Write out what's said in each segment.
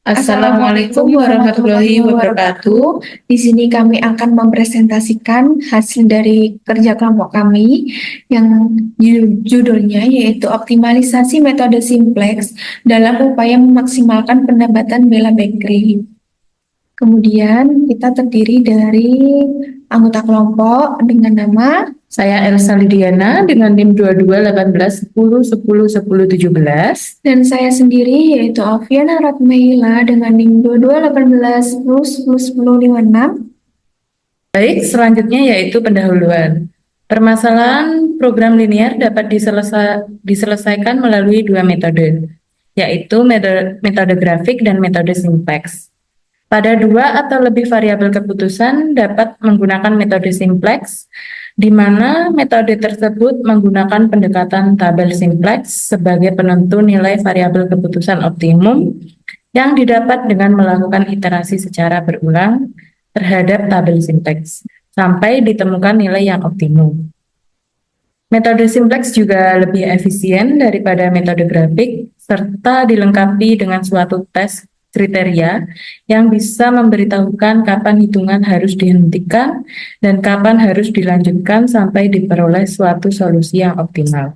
Assalamualaikum warahmatullahi wabarakatuh. Di sini kami akan mempresentasikan hasil dari kerja kelompok kami yang judulnya yaitu optimalisasi metode simplex dalam upaya memaksimalkan pendapatan Bella Bakery. Kemudian kita terdiri dari anggota kelompok dengan nama Saya Elsa Lidiana dengan NIM 221810101017. dan saya sendiri yaitu Alfiana Ratmaila dengan NIM 2218101056. Baik, selanjutnya yaitu pendahuluan. Permasalahan program linear dapat diselesaikan melalui dua metode, yaitu metode grafik dan metode simplex. Pada dua atau lebih variabel keputusan dapat menggunakan metode simplex, di mana metode tersebut menggunakan pendekatan tabel simplex sebagai penentu nilai variabel keputusan optimum yang didapat dengan melakukan iterasi secara berulang terhadap tabel simplex sampai ditemukan nilai yang optimum. Metode simplex juga lebih efisien daripada metode grafik serta dilengkapi dengan suatu tes kriteria yang bisa memberitahukan kapan hitungan harus dihentikan dan kapan harus dilanjutkan sampai diperoleh suatu solusi yang optimal.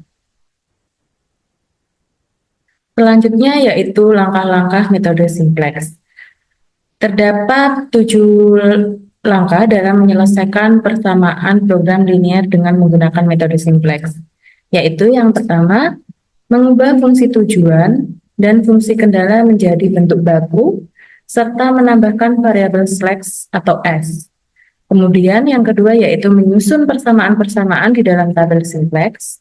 Selanjutnya yaitu langkah-langkah metode simplex. Terdapat 7 langkah dalam menyelesaikan persamaan program linear dengan menggunakan metode simplex, yaitu yang pertama, mengubah fungsi tujuan dan fungsi kendala menjadi bentuk baku, serta menambahkan variabel slash atau S. Kemudian yang kedua yaitu menyusun persamaan-persamaan di dalam tabel simplex.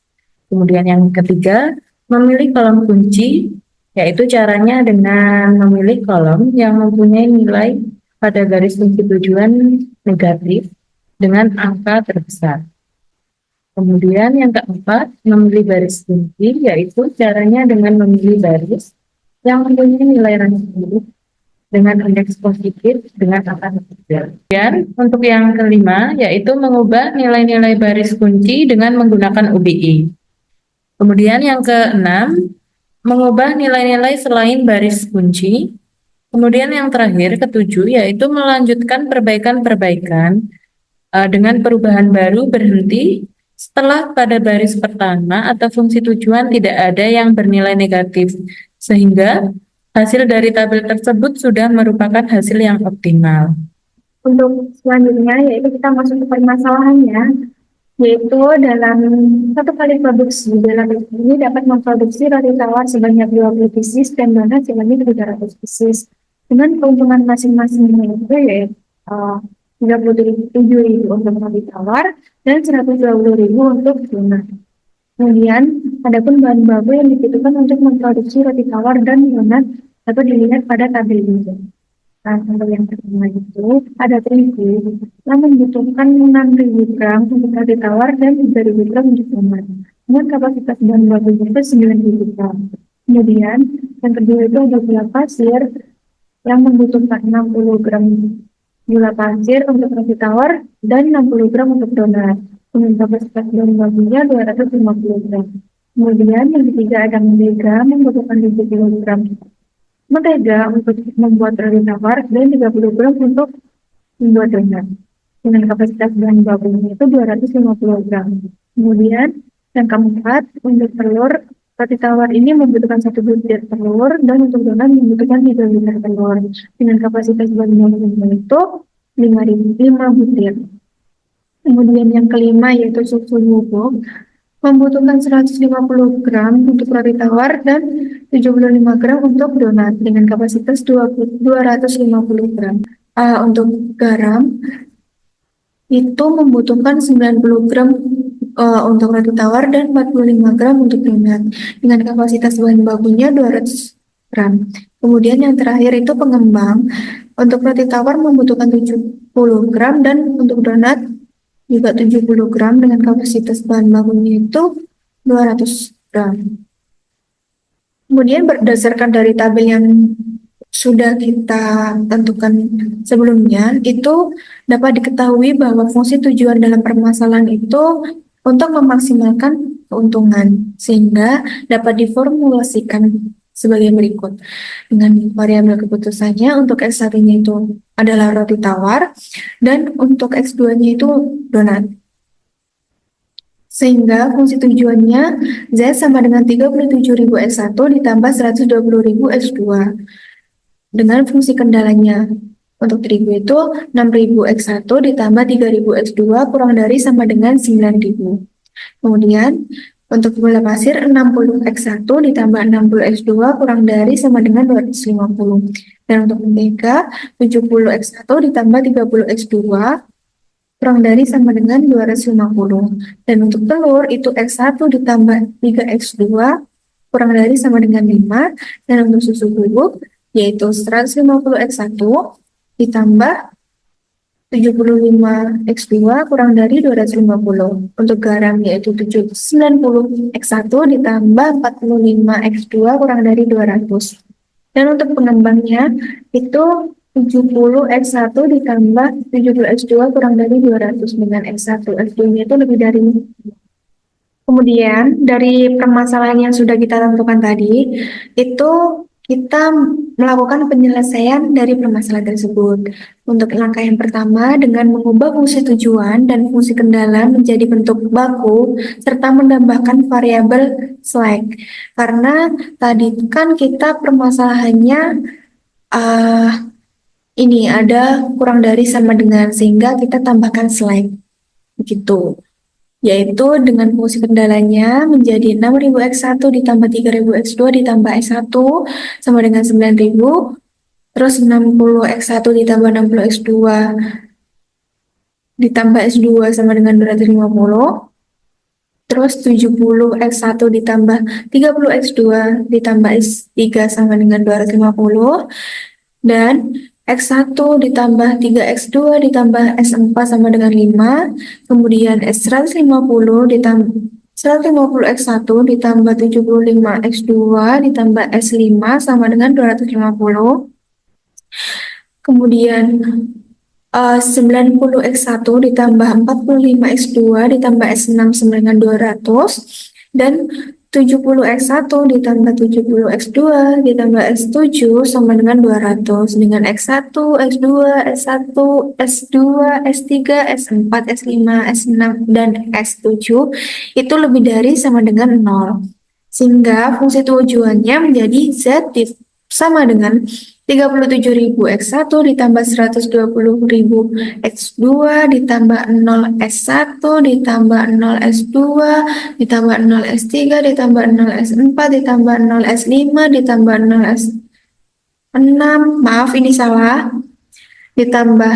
Kemudian yang ketiga, memilih kolom kunci, yaitu caranya dengan memilih kolom yang mempunyai nilai pada garis fungsi tujuan negatif dengan angka terbesar. Kemudian yang keempat, memilih baris kunci, yaitu caranya dengan memilih baris yang mempunyai nilai range dengan indeks positif dengan angka terbesar. Dan untuk yang kelima, yaitu mengubah nilai-nilai baris kunci dengan menggunakan UBI. Kemudian yang keenam, mengubah nilai-nilai selain baris kunci. Kemudian yang terakhir, ketujuh, yaitu melanjutkan perbaikan-perbaikan dengan perubahan baru berhenti setelah pada baris pertama atau fungsi tujuan tidak ada yang bernilai negatif, sehingga hasil dari tabel tersebut sudah merupakan hasil yang optimal. Untuk selanjutnya yaitu kita masuk ke permasalahannya, yaitu dalam satu kali produksi dalam ini dapat memproduksi roti tawar sebanyak 20 pieces dan donat sebanyak 300 pieces dengan keuntungan masing-masingnya itu yaitu 37.000 untuk roti tawar dan 120.000 untuk donat. Kemudian, adapun bahan baku yang dibutuhkan untuk memproduksi roti tawar dan donat dapat dilihat pada tabel ini. Nah, untuk yang pertama itu ada terigu yang membutuhkan 6.000 gram untuk roti tawar dan 3.000 gram untuk donat. Dengan kapasitas bahan baku itu 9.000 gram. Kemudian, yang kedua itu ada gula pasir yang membutuhkan 60 gram gula pasir untuk roti tawar dan 60 gram untuk donat. Dengan kapasitas bahan bakunya 250 gram. Kemudian yang ketiga ada mentega membutuhkan 7 kg mentega untuk membuat roti tawar dan 30 gram untuk membuat donat. Dengan kapasitas bahan bakunya itu 250 gram. Kemudian yang keempat untuk telur, roti tawar ini membutuhkan 1 butir telur dan untuk donat membutuhkan 3 butir telur. Dengan kapasitas bahan bakunya itu 5 butir. Kemudian yang kelima yaitu susu bubuk membutuhkan 150 gram untuk roti tawar dan 75 gram untuk donat dengan kapasitas 250 gram. Untuk garam itu membutuhkan 90 gram untuk roti tawar dan 45 gram untuk donat dengan kapasitas bahan bakunya 200 gram. Kemudian yang terakhir itu pengembang. Untuk roti tawar membutuhkan 70 gram dan untuk donat juga 70 gram dengan kapasitas bahan bakunya itu 200 gram. Kemudian berdasarkan dari tabel yang sudah kita tentukan sebelumnya, itu dapat diketahui bahwa fungsi tujuan dalam permasalahan itu untuk memaksimalkan keuntungan, sehingga dapat diformulasikan sebagai berikut. Dengan variabel keputusannya untuk X1-nya itu adalah roti tawar dan untuk X2-nya itu donat. Sehingga fungsi tujuannya Z sama dengan 37.000 X1 ditambah 120.000 X2. Dengan fungsi kendalanya untuk terigu itu 6.000 X1 ditambah 3.000 X2 kurang dari sama dengan 9.000. Kemudian untuk gula pasir 60 X1 ditambah 60 X2 kurang dari sama dengan 250. Dan untuk mentega 70 X1 ditambah 30 X2 kurang dari sama dengan 250. Dan untuk telur itu X1 ditambah 3X2 kurang dari sama dengan 5. Dan untuk susu bubuk yaitu 150 X1 ditambah 75 X2 kurang dari 250. Untuk garam yaitu 90 X1 ditambah 45 X2 kurang dari 200. Dan untuk pengembangnya itu 70 X1 ditambah 70 X2 kurang dari 200 dengan X1. X2-nya itu lebih dari. Kemudian dari permasalahan yang sudah kita tentukan tadi, itu kita melakukan penyelesaian dari permasalahan tersebut. Untuk langkah yang pertama, dengan mengubah fungsi tujuan dan fungsi kendala menjadi bentuk baku, serta menambahkan variabel slack. Karena tadi kan kita permasalahannya ini ada kurang dari sama dengan, sehingga kita tambahkan slack. Begitu. Yaitu dengan fungsi kendalanya menjadi 6.000 X1 ditambah 3.000 X2 ditambah X1 sama dengan 9.000, terus 60 X1 ditambah 60 X2 ditambah S2 sama dengan 250, terus 70 X1 ditambah 30 X2 ditambah S3 sama dengan 250, dan X1 ditambah 3X2 ditambah S4 sama dengan 5, kemudian S150 ditambah 150 X1 ditambah 75 X2 ditambah S5 sama dengan 250, kemudian 90 X1 ditambah 45 X2 ditambah S6 sama dengan 200, dan 70 X1 ditambah 70 X2 ditambah S7 sama dengan 200 dengan X1, X2, S1, S2, S3, S4, S5, S6, dan S7 itu lebih dari sama dengan 0. Sehingga fungsi tujuannya menjadi Z sama dengan 37.000 X1 ditambah 120.000 X2 ditambah 0 S1 ditambah 0 S2 ditambah 0 S3 ditambah 0 S4 ditambah 0 S5 ditambah 0 S6, maaf ini salah, ditambah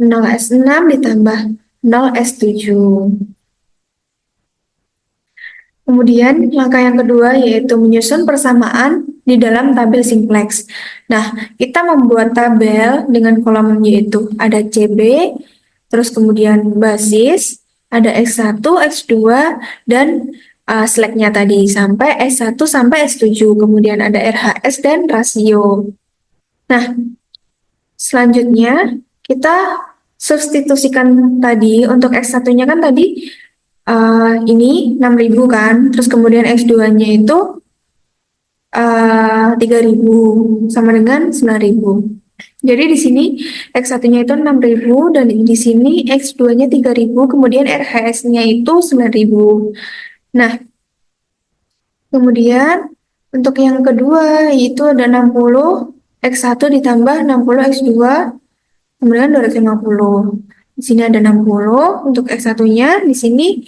0 S6 ditambah 0 S7. Kemudian langkah yang kedua yaitu menyusun persamaan di dalam tabel simplex. Nah, kita membuat tabel dengan kolom yaitu ada CB, terus kemudian basis, ada X1, X2, dan slack-nya tadi sampai S1 sampai S7, kemudian ada RHS dan rasio. Nah, selanjutnya kita substitusikan tadi untuk X1-nya kan tadi ini 6.000 kan, terus kemudian X2-nya itu 3.000 sama dengan 9.000. Jadi di sini X1-nya itu 6.000 dan di sini X2-nya 3.000, kemudian RHS-nya itu 9.000. Nah, kemudian untuk yang kedua yaitu ada 60 X1 ditambah 60 X2 kemudian 250. Di sini ada 60 untuk X1-nya, di sini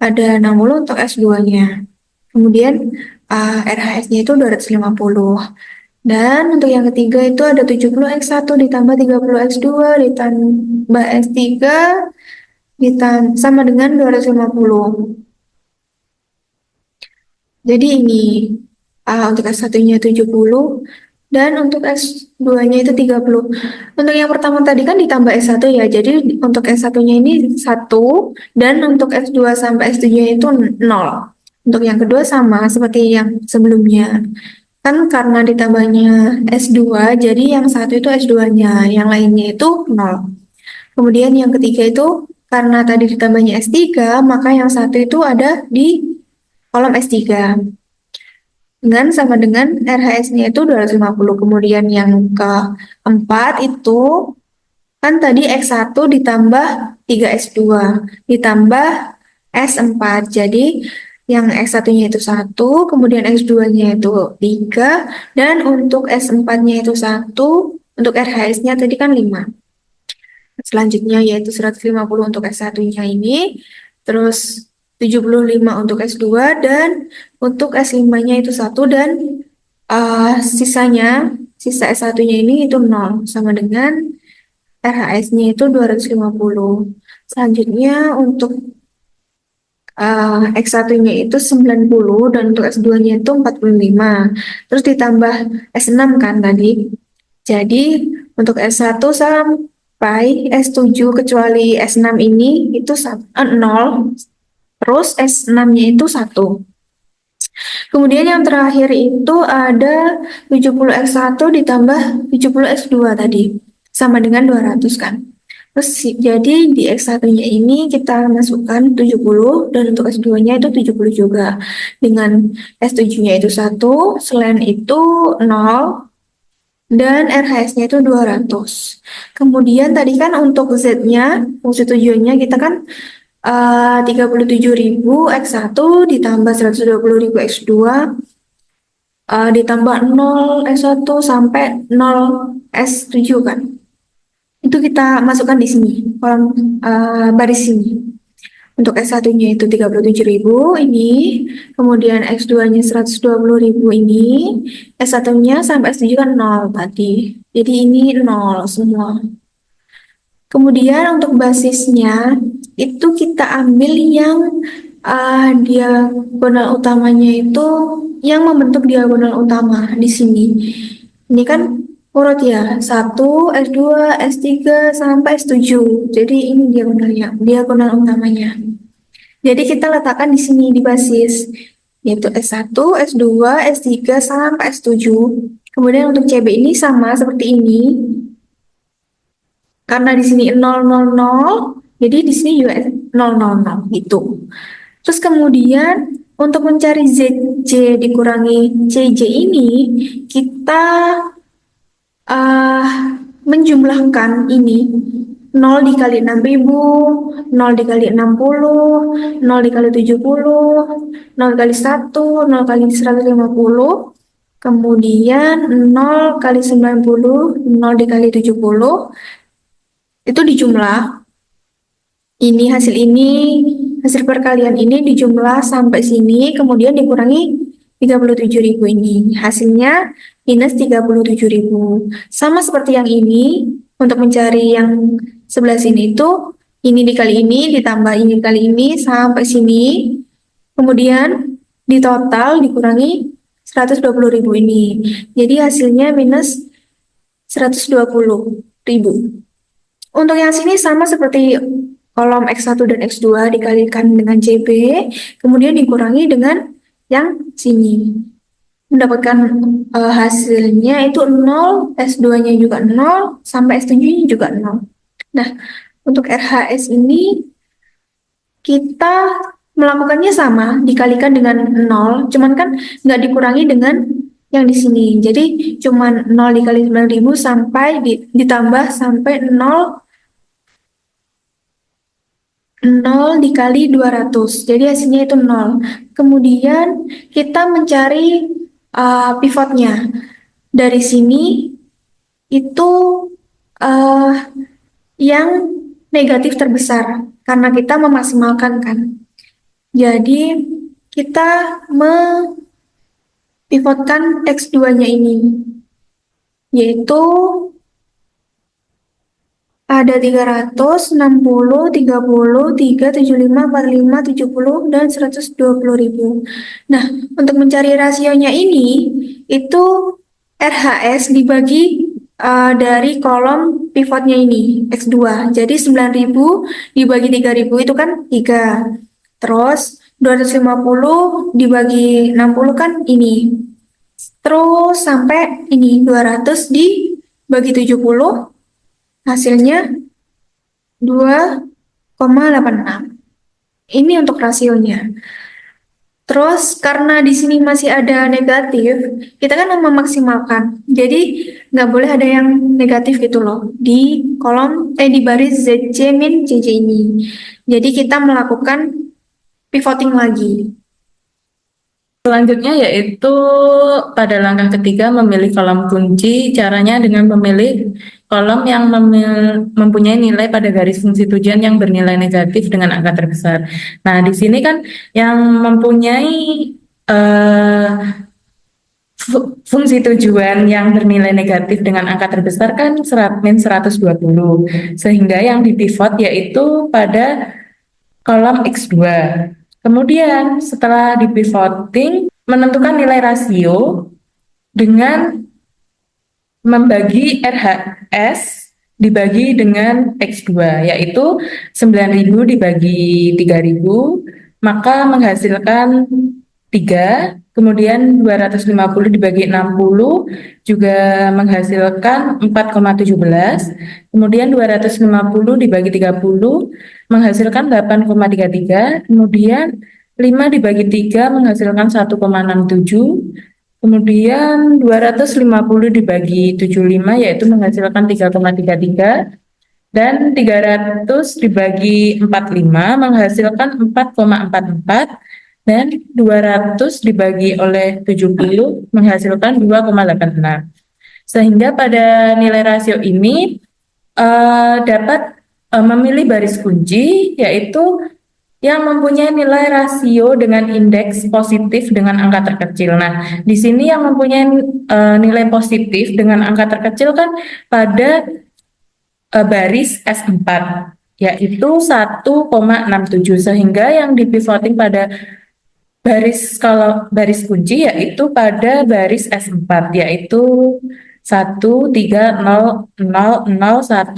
ada 60 untuk S2-nya. Kemudian RHS-nya itu 250. Dan untuk yang ketiga itu ada 70 X1 ditambah 30 X2 ditambah S3 sama dengan 250. Jadi ini untuk S1-nya 70 dan untuk S2-nya itu 30. Untuk yang pertama tadi kan ditambah S1 ya, jadi untuk S1-nya ini 1 dan untuk S2 sampai S7-nya itu 0. Untuk yang kedua sama seperti yang sebelumnya. Kan karena ditambahnya S2, jadi yang satu itu S2-nya, yang lainnya itu 0. Kemudian yang ketiga itu karena tadi ditambahnya S3, maka yang satu itu ada di kolom S3. dengan sama dengan RHS-nya itu 250. Kemudian yang keempat itu kan tadi X1 ditambah 3S2 ditambah S4. Jadi yang X1-nya itu 1, kemudian X2-nya itu 3, dan untuk S4-nya itu 1, untuk RHS-nya tadi kan 5. Selanjutnya yaitu 150 untuk S1-nya ini, terus 75 untuk S2, dan untuk S5-nya itu 1, dan sisa S1-nya ini itu 0, sama dengan RHS-nya itu 250. Selanjutnya untuk X1-nya itu 90 dan untuk S2-nya itu 45. Terus ditambah S6 kan tadi. Jadi untuk S1 sampai S7 kecuali S6 ini itu 0, terus S6-nya itu 1. Kemudian yang terakhir itu ada 70 X1 ditambah 70 X2 tadi. Sama dengan 200 kan. Terus jadi di X1-nya ini kita masukkan 70 dan untuk S2-nya itu 70 juga. Dengan S7-nya itu 1, selain itu 0, dan RHS-nya itu 200. Kemudian tadi kan untuk Z-nya, fungsi tujuannya kita kan 37.000 X1 ditambah 120.000 X2 ditambah 0 S1 sampai 0 S7 kan. Itu kita masukkan di sini, kolom baris sini. Untuk S1-nya itu 37.000 ini, kemudian X2-nya 120.000 ini, S1-nya sampai S7 kan 0 tadi. Jadi ini 0 semua. Kemudian untuk basisnya itu kita ambil yang diagonal utamanya itu yang membentuk diagonal utama di sini. Ini kan urut ya, 1, S2, S3, sampai S7. Jadi ini diagonalnya, diagonal utamanya. Jadi kita letakkan di sini di basis, yaitu S1, S2, S3, sampai S7. Kemudian untuk CB ini sama seperti ini. Karena di sini 0, 0, 0, jadi di sini juga 0, 0, 0 gitu. Terus kemudian untuk mencari ZJ dikurangi CJ ini, kita menjumlahkan ini 0 dikali 6.000, 0 dikali 60, 0 dikali 70, 0 kali 1, 0 kali 150, kemudian 0 kali 90, 0 dikali 70, itu dijumlah. Ini hasil perkalian ini dijumlah sampai sini, kemudian dikurangi 37.000 ini. Hasilnya minus 37.000. Sama seperti yang ini, untuk mencari yang sebelah sini itu, ini dikali ini, ditambah ini dikali ini, sampai sini. Kemudian di total dikurangi 120.000 ini. Jadi hasilnya minus 120.000. Untuk yang sini sama seperti kolom X1 dan X2 dikalikan dengan CB, kemudian dikurangi dengan yang sini. Mendapatkan hasilnya itu 0, S2-nya juga 0, sampai S7-nya juga 0. Nah, untuk RHS ini kita melakukannya sama, dikalikan dengan 0, cuman kan nggak dikurangi dengan yang di sini. Jadi cuman 0 dikali 9.000 sampai ditambah sampai 0 dikali 200. Jadi hasilnya itu 0. Kemudian kita mencari pivotnya. Dari sini itu yang negatif terbesar karena kita memaksimalkan kan. Jadi kita mempivotkan X2-nya ini, yaitu ada 300, 60, 30, 3, 75, 45, 70, dan 120.000. Nah, untuk mencari rasionya ini, itu RHS dibagi dari kolom pivotnya ini, X2. Jadi 9.000 dibagi 3.000 itu kan 3. Terus 250 dibagi 60 kan ini. Terus sampai ini 200 dibagi 70. Hasilnya 2,86. Ini untuk rasionya. Terus karena di sini masih ada negatif, kita kan memaksimalkan. Jadi nggak boleh ada yang negatif gitu loh di di baris ZC min JJ ini. Jadi kita melakukan pivoting lagi. Selanjutnya yaitu pada langkah ketiga memilih kolom kunci. Caranya dengan memilih kolom yang mempunyai nilai pada garis fungsi tujuan yang bernilai negatif dengan angka terbesar. Nah, di sini kan yang mempunyai eh, fungsi tujuan yang bernilai negatif dengan angka terbesar kan min 120. Sehingga yang dipivot yaitu pada kolom X2. Kemudian setelah dipivoting, menentukan nilai rasio dengan membagi RHS dibagi dengan X2, yaitu 9.000 dibagi 3.000, maka menghasilkan 3, kemudian 250 dibagi 60 juga menghasilkan 4,17, kemudian 250 dibagi 30 menghasilkan 8,33, kemudian 5 dibagi 3 menghasilkan 1,67, kemudian 250 dibagi 75 yaitu menghasilkan 3,33 dan 300 dibagi 45 menghasilkan 4,44 dan 200 dibagi oleh 70 menghasilkan 2,86. Sehingga pada nilai rasio ini dapat memilih baris kunci yaitu yang mempunyai nilai rasio dengan indeks positif dengan angka terkecil. Nah, di sini yang mempunyai nilai positif dengan angka terkecil kan pada baris S4 yaitu 1,67 sehingga yang dipivoting pada kalau baris kunci yaitu pada baris S4 yaitu 1, 3, 0, 0, 0, 1,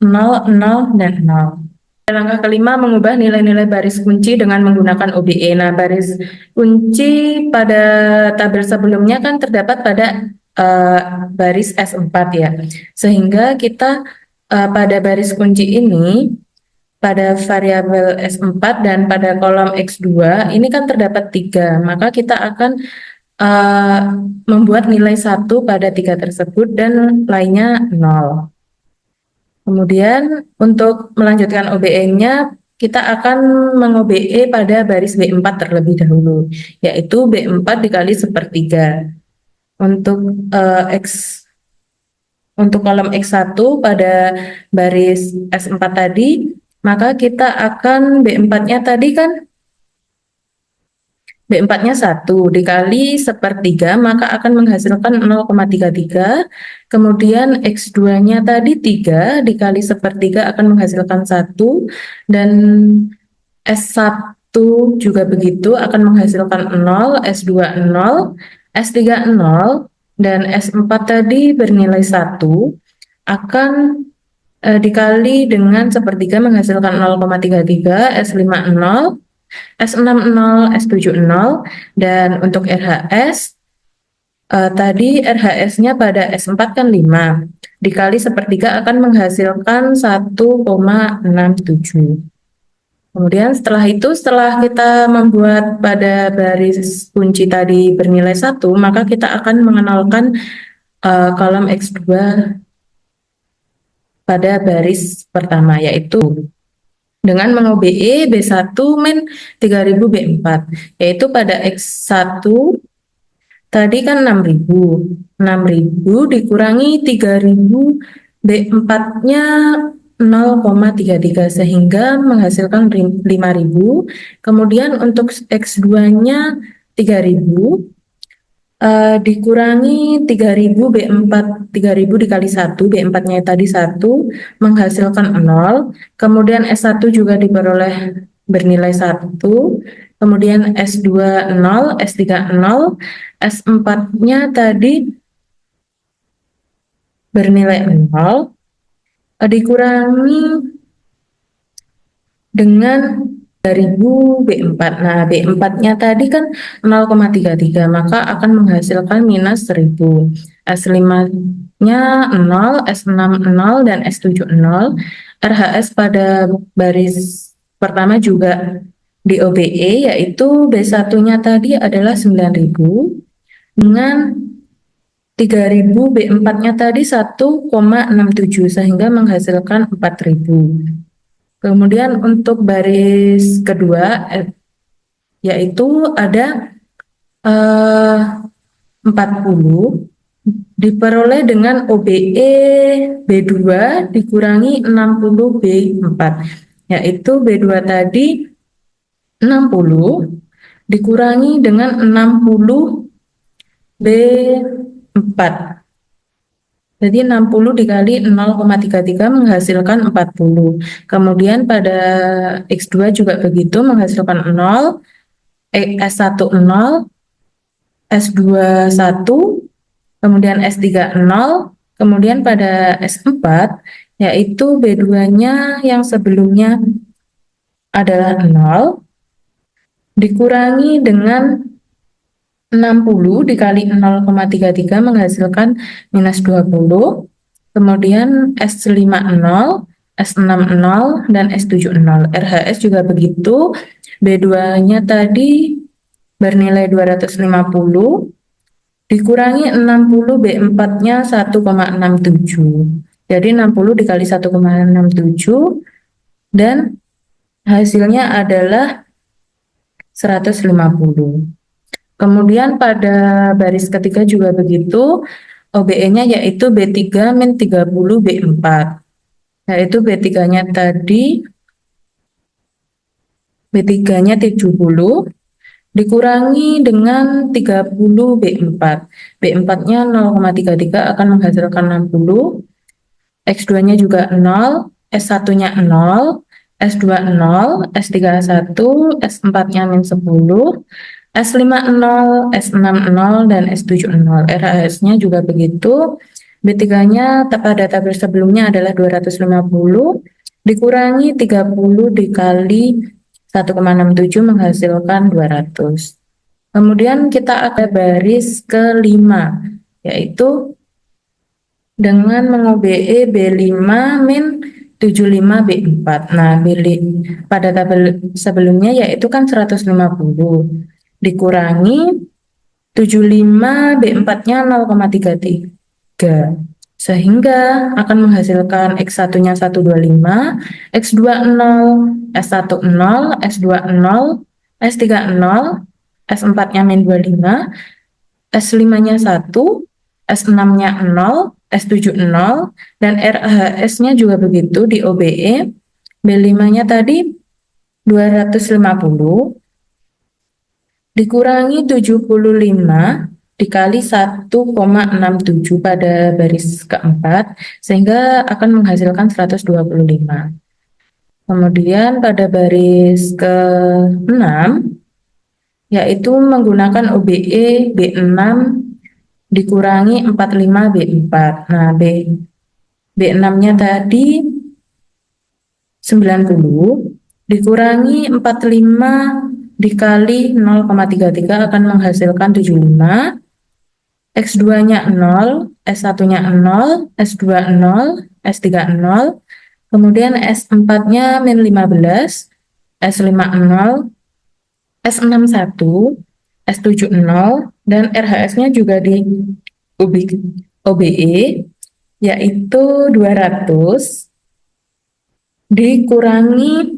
0, 0, dan 0. Langkah kelima mengubah nilai-nilai baris kunci dengan menggunakan OBE. Nah, baris kunci pada tabel sebelumnya kan terdapat pada baris S4 ya. Sehingga kita pada baris kunci ini pada variabel S4 dan pada kolom X2 ini kan terdapat 3, maka kita akan membuat nilai 1 pada 3 tersebut dan lainnya 0. Kemudian untuk melanjutkan OBE-nya kita akan meng-OBE pada baris B4 terlebih dahulu, yaitu B4 dikali sepertiga. Untuk kolom X1 pada baris S4 tadi, maka kita akan B4-nya tadi kan B4-nya 1 dikali sepertiga maka akan menghasilkan 0,33. Kemudian X2-nya tadi 3 dikali sepertiga akan menghasilkan 1. Dan S1 juga begitu akan menghasilkan 0, S2 0, S3 0, dan S4 tadi bernilai 1 akan dikali dengan sepertiga menghasilkan 0,33, S5 0, S6 0, S7 0, dan untuk RHS tadi RHS-nya pada S4 kan 5 dikali sepertiga akan menghasilkan 1,67. Kemudian setelah kita membuat pada baris kunci tadi bernilai 1, maka kita akan mengenalkan kolom X2 pada baris pertama yaitu dengan meng-OBE B1 min 3000 B4 yaitu pada X1 tadi kan 6000 dikurangi 3000 B4-nya 0,33 sehingga menghasilkan 5000. Kemudian untuk X2-nya 3000 dikurangi 3000 B4, 3000 dikali 1, B4-nya tadi 1 menghasilkan 0. Kemudian S1 juga diperoleh bernilai 1. Kemudian S2 0, S3 0, S4-nya tadi bernilai 0 dikurangi dengan 3000 B4. Nah, B4-nya tadi kan 0,33, maka akan menghasilkan minus 1000. S5-nya 0, S6 0, dan S7 0. RHS pada baris pertama juga di OBE, yaitu B1-nya tadi adalah 9.000 dengan 3.000, B4-nya tadi 1,67 sehingga menghasilkan 4.000. Kemudian untuk baris kedua yaitu ada 40 diperoleh dengan OBE B2 dikurangi 60 B4, yaitu B2 tadi 60 dikurangi dengan 60 B4. Jadi 60 dikali 0,33 menghasilkan 40. Kemudian pada X2 juga begitu, menghasilkan 0, S1 0, S2 1, kemudian S3 0, kemudian pada S4 yaitu B2-nya yang sebelumnya adalah 0 dikurangi dengan 60 dikali 0,33 menghasilkan minus 20. Kemudian S5 0, S6 0, dan S7 0. RHS juga begitu. B2-nya tadi bernilai 250 dikurangi 60, B4-nya 1,67. Jadi 60 dikali 1,67 dan hasilnya adalah 150. Kemudian pada baris ketiga juga begitu, OBE-nya yaitu B3 min 30 B4. Yaitu B3-nya tadi, B3-nya 70 dikurangi dengan 30 B4. B4-nya 0,33 akan menghasilkan 60. X2-nya juga 0, S1-nya 0, S2 0, S3 1, S4-nya min 10, S5 0, S6 0, dan S7 0. RHS-nya juga begitu. B3-nya pada tabel sebelumnya adalah 250 dikurangi 30 dikali 1,67 menghasilkan 200. Kemudian kita ada baris kelima, yaitu dengan meng-OBE B5 min 75 B4. Nah, pada tabel sebelumnya yaitu kan 150 dikurangi 75 B4-nya 0,33 sehingga akan menghasilkan X1-nya 125, X2 0, S1 0, S2 0, S3 0, S4-nya min 25, S5-nya 1, S6-nya 0, S7 0, dan RHS-nya juga begitu di OBE. B5-nya tadi 250 dikurangi 75 dikali 1,67 pada baris keempat sehingga akan menghasilkan 125. Kemudian pada baris ke-6 yaitu menggunakan OBE B6 dikurangi 45 B4. Nah, B6-nya tadi 90 dikurangi 45 dikali 0,33 akan menghasilkan 75. X2-nya 0, S1-nya 0, S2 0, S3 0, kemudian S4-nya min 15, S5 0, S6 1, S7 0, dan RHS-nya juga di OBE yaitu 200 dikurangi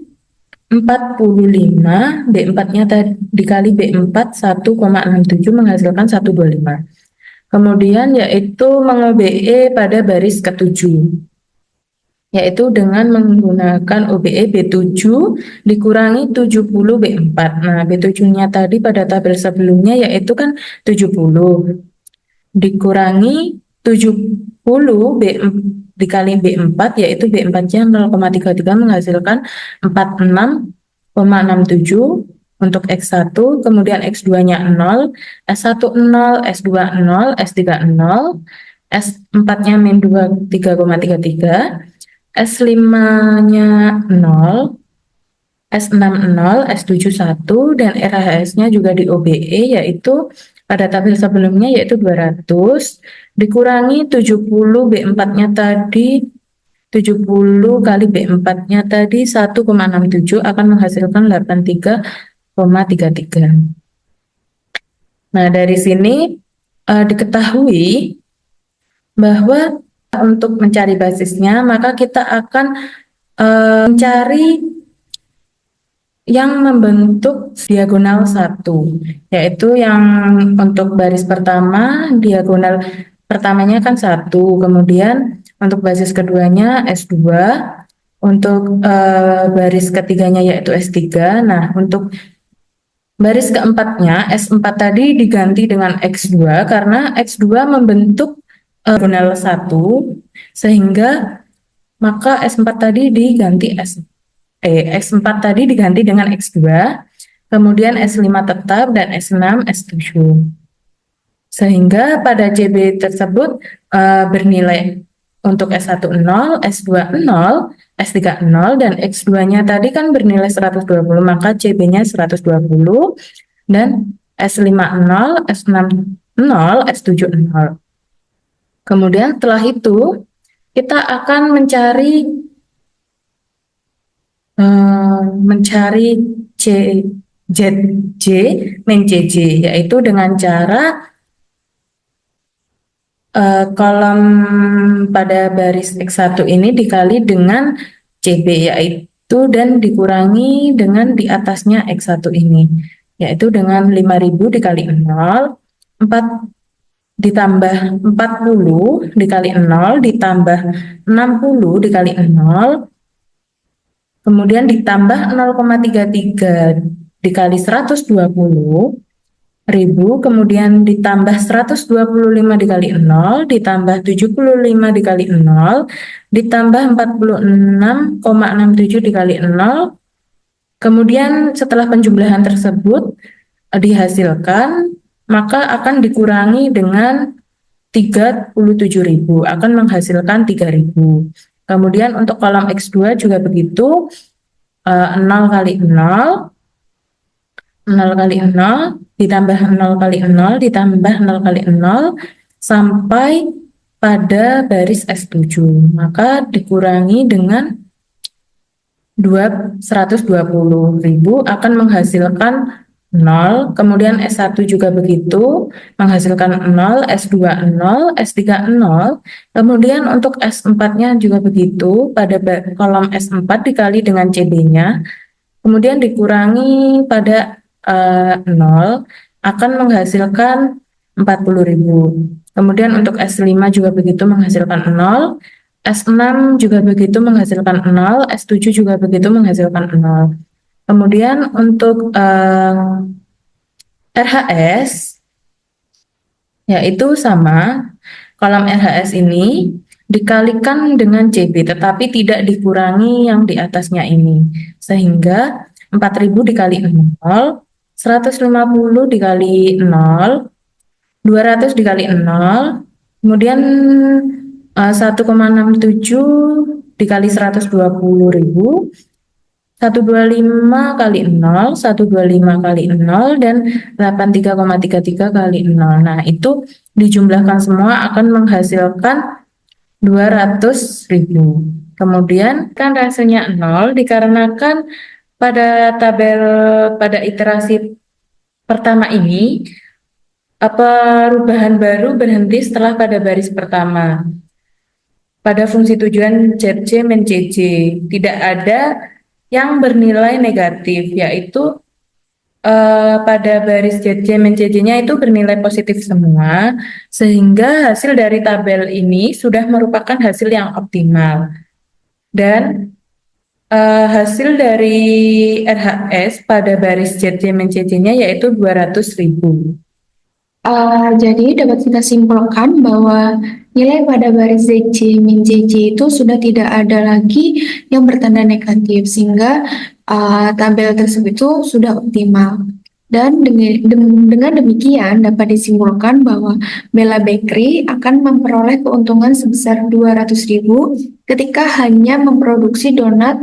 45, B4-nya dikali B4 1,67 menghasilkan 125. Kemudian yaitu meng-OBE pada baris ke-7, yaitu dengan menggunakan OBE B7 dikurangi 70 B4. Nah, B7-nya tadi pada tabel sebelumnya yaitu kan 70 dikurangi 70 dikali B4 yaitu B4-nya 0,33 menghasilkan 46,67 untuk X1, kemudian X2-nya 0, S1 0, S2 0, S3 0, S4-nya min 3,33, S5-nya 0, S6 0, S7 1, dan RHS-nya juga di OBE yaitu pada tabel sebelumnya yaitu 200 dikurangi 70 B4-nya tadi 70 kali B4-nya tadi 1,67 akan menghasilkan 83,33. Nah, dari sini diketahui bahwa untuk mencari basisnya, maka kita akan mencari yang membentuk diagonal 1, yaitu yang untuk baris pertama, diagonal pertamanya kan 1, kemudian untuk basis keduanya S2, untuk baris ketiganya yaitu S3. Nah, untuk baris keempatnya S4 tadi diganti dengan X2 karena X2 membentuk diagonal 1, sehingga maka S4 tadi diganti X4 tadi diganti dengan X2, kemudian S5 tetap dan S6, S7. Sehingga pada CB tersebut bernilai untuk S1 0, S2 0, S3 0, dan X2-nya tadi kan bernilai 120, maka CB-nya 120, dan S5 0, S6 0, S7 0. Kemudian setelah itu kita akan mencari C, ZJ min CJ, yaitu dengan cara kolom pada baris X1 ini dikali dengan CB, yaitu dan dikurangi dengan di atasnya X1 ini, yaitu dengan 5.000 dikali 0, 4 ditambah 40 dikali 0 ditambah 60 dikali 0, kemudian ditambah 0,33 dikali 120.000, kemudian ditambah 125 dikali 0, ditambah 75 dikali 0, ditambah 46,67 dikali 0. Kemudian setelah penjumlahan tersebut dihasilkan, maka akan dikurangi dengan 37.000, akan menghasilkan 3.000. Kemudian untuk kolom X2 juga begitu, 0 kali 0, 0 kali 0, ditambah 0 kali 0, ditambah 0 kali 0, sampai pada baris S7. Maka dikurangi dengan 120.000 akan menghasilkan 0, kemudian S1 juga begitu, menghasilkan 0, S2 0, S3 0, kemudian untuk S4-nya juga begitu, pada kolom S4 dikali dengan CB-nya, kemudian dikurangi pada 0, akan menghasilkan 40.000. Kemudian untuk S5 juga begitu, menghasilkan 0, S6 juga begitu, menghasilkan 0, S7 juga begitu, menghasilkan 0. Kemudian untuk RHS, yaitu sama, kolom RHS ini dikalikan dengan CB, tetapi tidak dikurangi yang di atasnya ini. Sehingga 4.000 dikali 0, 150 dikali 0, 200 dikali 0, kemudian 1,67 dikali 120.000, 125 kali 0, 125 kali 0, dan 83,33 kali 0. Nah, itu dijumlahkan semua akan menghasilkan 200.000. Kemudian kan hasilnya 0 dikarenakan pada tabel pada iterasi pertama ini perubahan baru berhenti setelah pada baris pertama. Pada fungsi tujuan ZC min CJ tidak ada yang bernilai negatif, yaitu pada baris ZC min CJ-nya itu bernilai positif semua, sehingga hasil dari tabel ini sudah merupakan hasil yang optimal. Dan hasil dari RHS pada baris ZC min CJ-nya yaitu 200.000. Jadi dapat kita simpulkan bahwa nilai pada baris ZC min ZC itu sudah tidak ada lagi yang bertanda negatif, sehingga tabel tersebut itu sudah optimal. Dan dengan demikian dapat disimpulkan bahwa Bella Bakery akan memperoleh keuntungan sebesar 200.000 ketika hanya memproduksi donat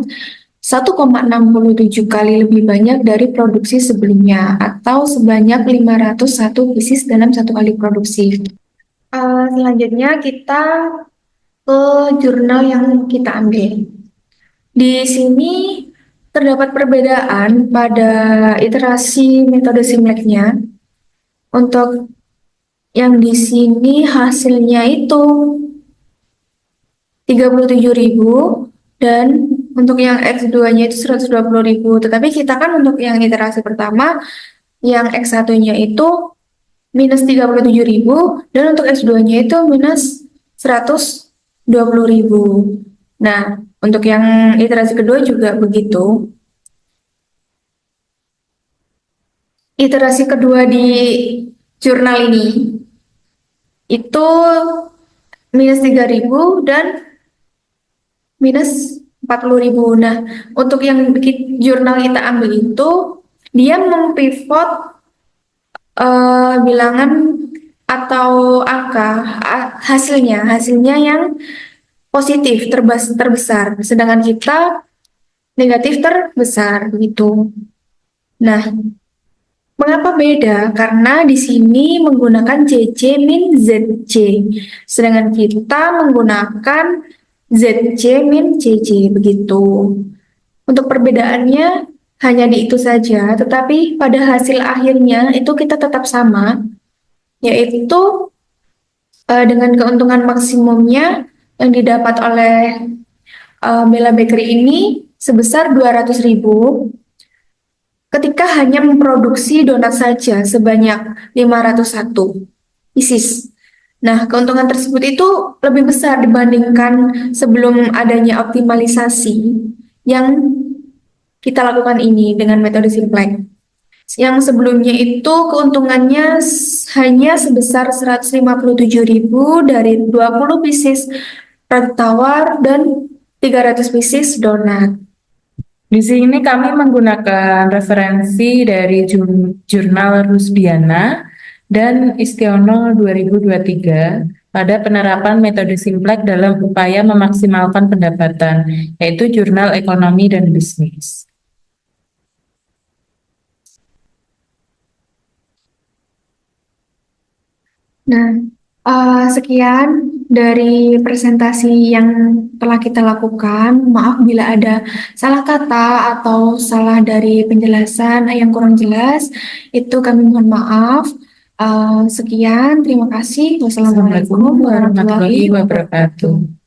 1,67 kali lebih banyak dari produksi sebelumnya, atau sebanyak 501 pieces dalam satu kali produksi. Selanjutnya kita ke jurnal yang kita ambil. Di sini terdapat perbedaan pada iterasi metode Simlek-nya. Untuk yang di sini hasilnya itu 37.000 dan untuk yang X2-nya itu 120.000. Tetapi kita kan untuk yang iterasi pertama, yang X1-nya itu minus 37.000 dan untuk S2-nya itu minus 120.000. Nah, untuk yang iterasi kedua juga begitu. Iterasi kedua di jurnal ini itu minus 3.000 dan minus 40.000. Nah, untuk yang jurnal kita ambil itu, dia mempivot bilangan atau angka hasilnya yang positif terbesar, sedangkan kita negatif terbesar gitu. Nah, mengapa beda? Karena di sini menggunakan JJ min ZJ, sedangkan kita menggunakan ZJ min JJ begitu. Untuk perbedaannya hanya di itu saja, tetapi pada hasil akhirnya itu kita tetap sama, yaitu dengan keuntungan maksimumnya yang didapat oleh Bella Bakery ini sebesar 200.000 ketika hanya memproduksi donat saja sebanyak 501 pieces. Nah, keuntungan tersebut itu lebih besar dibandingkan sebelum adanya optimalisasi yang kita lakukan ini dengan metode Simplex. Yang sebelumnya itu keuntungannya hanya sebesar 157.000 dari 20 pieces roti tawar dan 300 pieces donat. Di sini kami menggunakan referensi dari jurnal Rusdiana dan Istiono 2023 pada penerapan metode Simplex dalam upaya memaksimalkan pendapatan, yaitu Jurnal Ekonomi dan Bisnis. Nah, sekian dari presentasi yang telah kita lakukan. Maaf bila ada salah kata atau salah dari penjelasan yang kurang jelas. Itu kami mohon maaf. Sekian, terima kasih. Wassalamualaikum Assalamualaikum warahmatullahi wabarakatuh.